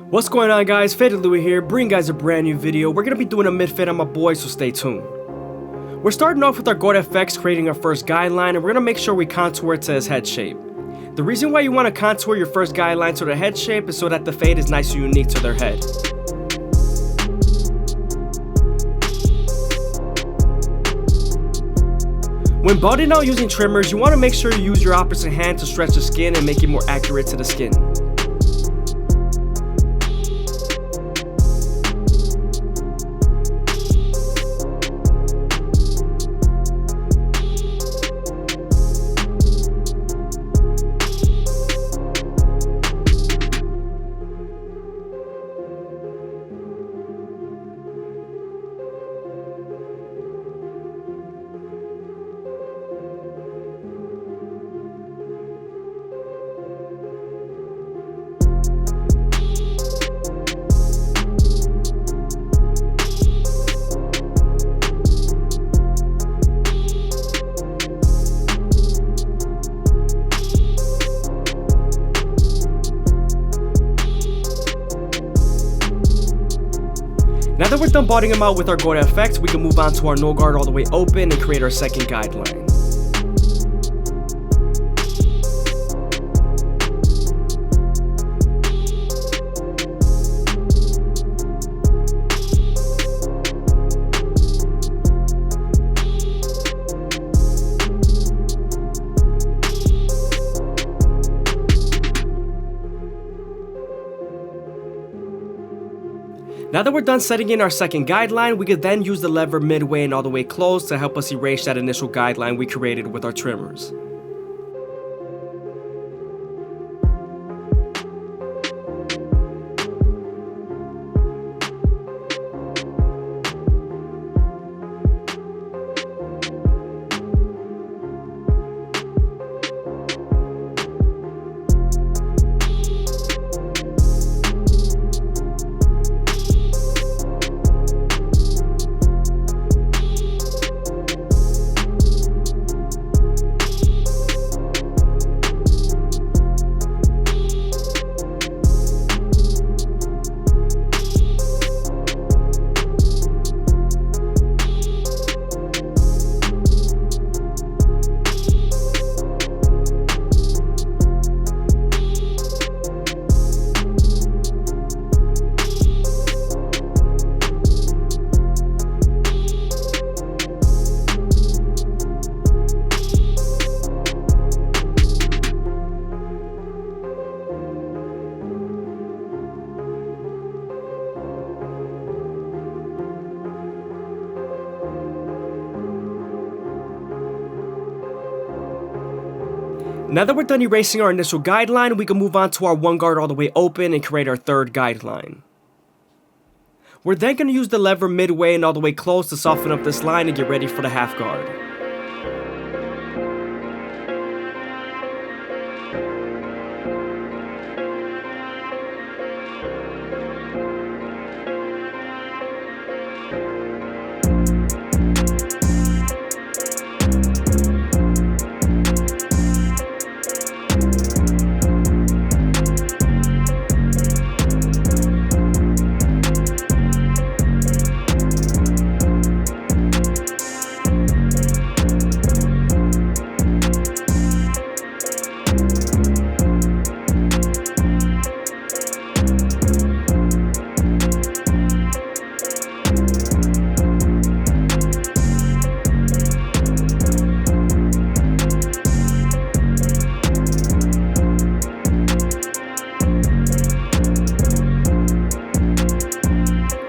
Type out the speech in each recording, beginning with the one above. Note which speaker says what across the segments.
Speaker 1: What's going on, guys? FadeitLuie here, bringing guys a brand new video. We're gonna be doing a mid-fade on my boy, so stay tuned. We're starting off with our Goat FX, creating our first guideline, and we're gonna make sure we contour it to his head shape. The reason why you want to contour your first guideline to their head shape is so that the fade is nice and unique to their head. When building out using trimmers, you want to make sure you use your opposite hand to stretch the skin and make it more accurate to the skin. Now that we're done botting him out with our Goat FX, we can move on to our no guard all the way open and create our second guideline. Now that we're done setting in our second guideline, we could then use the lever midway and all the way close to help us erase that initial guideline we created with our trimmers. Now that we're done erasing our initial guideline, we can move on to our one guard all the way open and create our third guideline. We're then going to use the lever midway and all the way close to soften up this line and get ready for the half guard.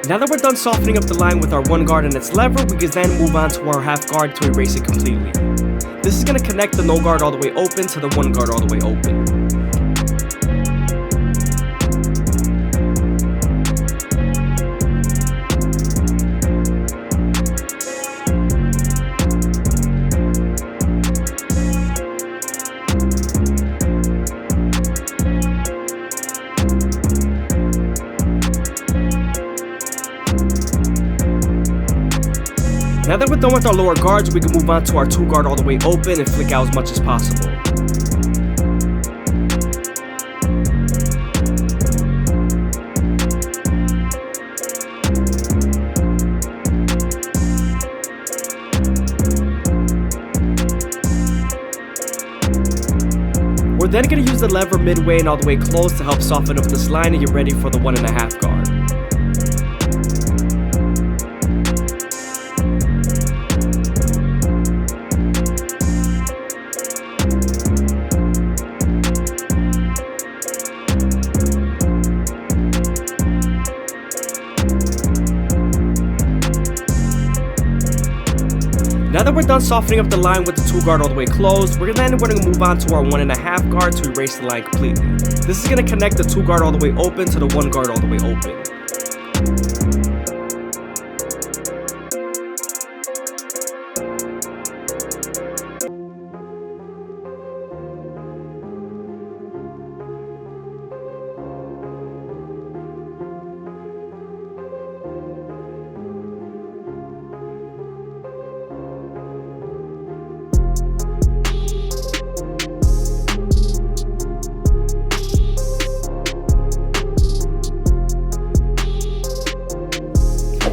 Speaker 1: Now that we're done softening up the line with our one guard and its lever, we can then move on to our half guard to erase it completely. This is going to connect the no guard all the way open to the one guard all the way open. Now that we're done with our lower guards, we can move on to our two guard all the way open and flick out as much as possible. use the lever midway and all the way close to help soften up this line and get ready for the 1.5 guard. Now that we're done softening up the line with the 2 guard all the way closed, we're then going to move on to our 1.5 guard to erase the line completely. This is going to connect the 2 guard all the way open to the 1 guard all the way open.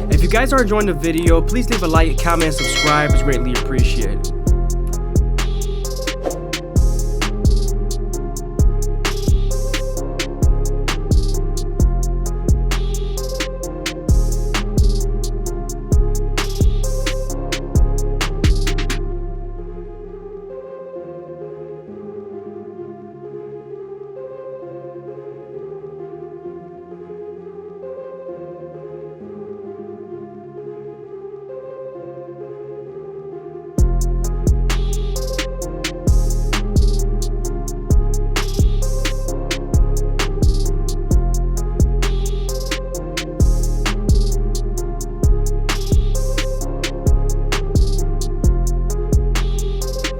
Speaker 1: If you guys are enjoying the video, please leave a like, comment, and subscribe. It's greatly appreciated.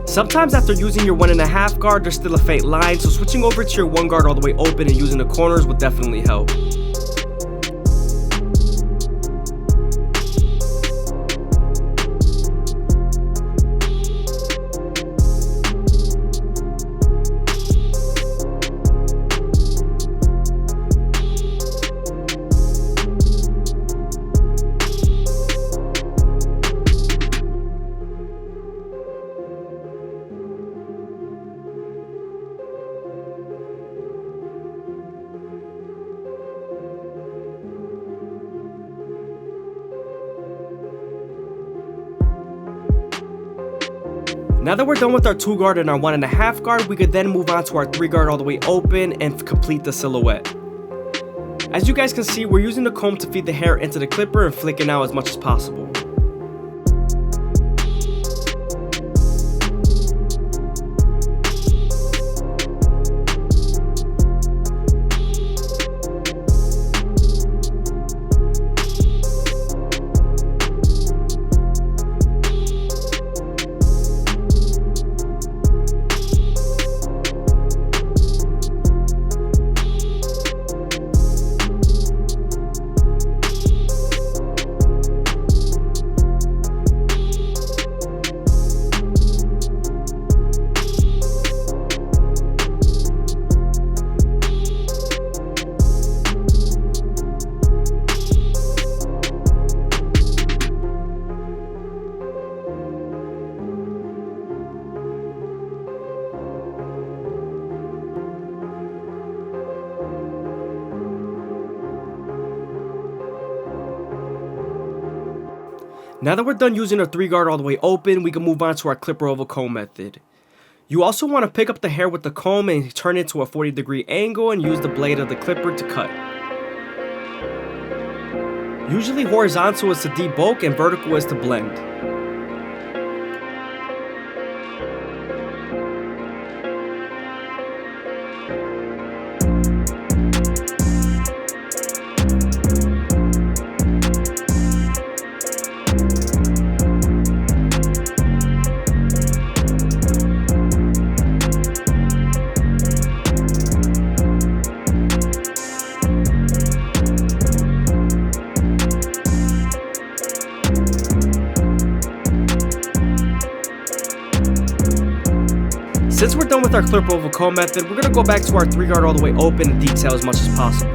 Speaker 1: Sometimes after using your 1.5 guard, there's still a faint line, so switching over to your 1 guard all the way open and using the corners would definitely help. Now that we're done with our 2 guard and our 1.5 guard, we could then move on to our 3 guard all the way open and complete the silhouette. As you guys can see, we're using the comb to feed the hair into the clipper and flicking out as much as possible. Now that we're done using our 3 guard all the way open, we can move on to our clipper over comb method. You also want to pick up the hair with the comb and turn it to a 40-degree angle and use the blade of the clipper to cut. Usually horizontal is to debulk and vertical is to blend. Since we're done with our clipper over comb method, we're going to go back to our 3 guard all the way open and detail as much as possible.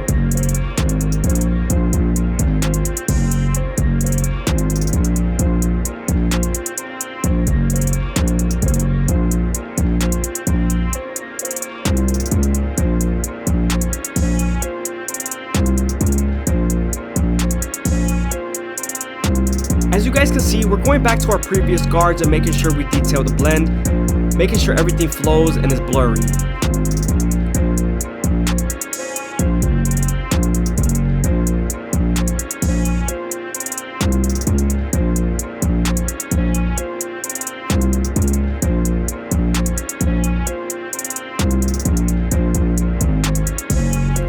Speaker 1: you guys can see, we're going back to our previous guards and making sure we detail the blend, making sure everything flows and is blurry.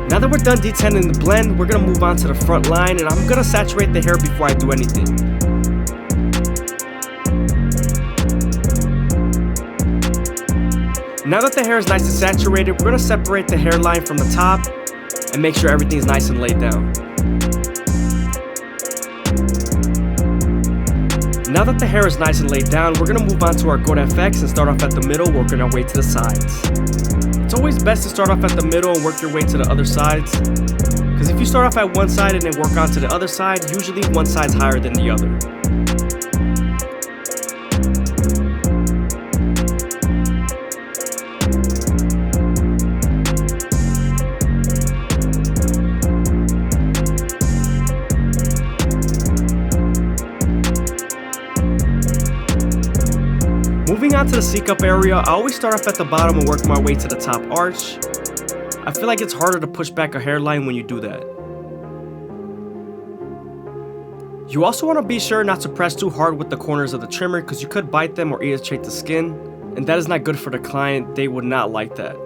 Speaker 1: Now that we're done detailing the blend, we're gonna move on to the front line, and I'm gonna saturate the hair before I do anything. Now that the hair is nice and saturated, we're gonna separate the hairline from the top and make sure everything's nice and laid down. Now that the hair is nice and laid down, we're gonna move on to our Goat FX and start off at the middle, working our way to the sides. It's always best to start off at the middle and work your way to the other sides, because if you start off at one side and then work on to the other side, usually one side's higher than the other. Moving on to the C-cup area, I always start off at the bottom and work my way to the top arch. I feel like it's harder to push back a hairline when you do that. You also want to be sure not to press too hard with the corners of the trimmer, because you could bite them or irritate the skin, and that is not good for the client. They would not like that.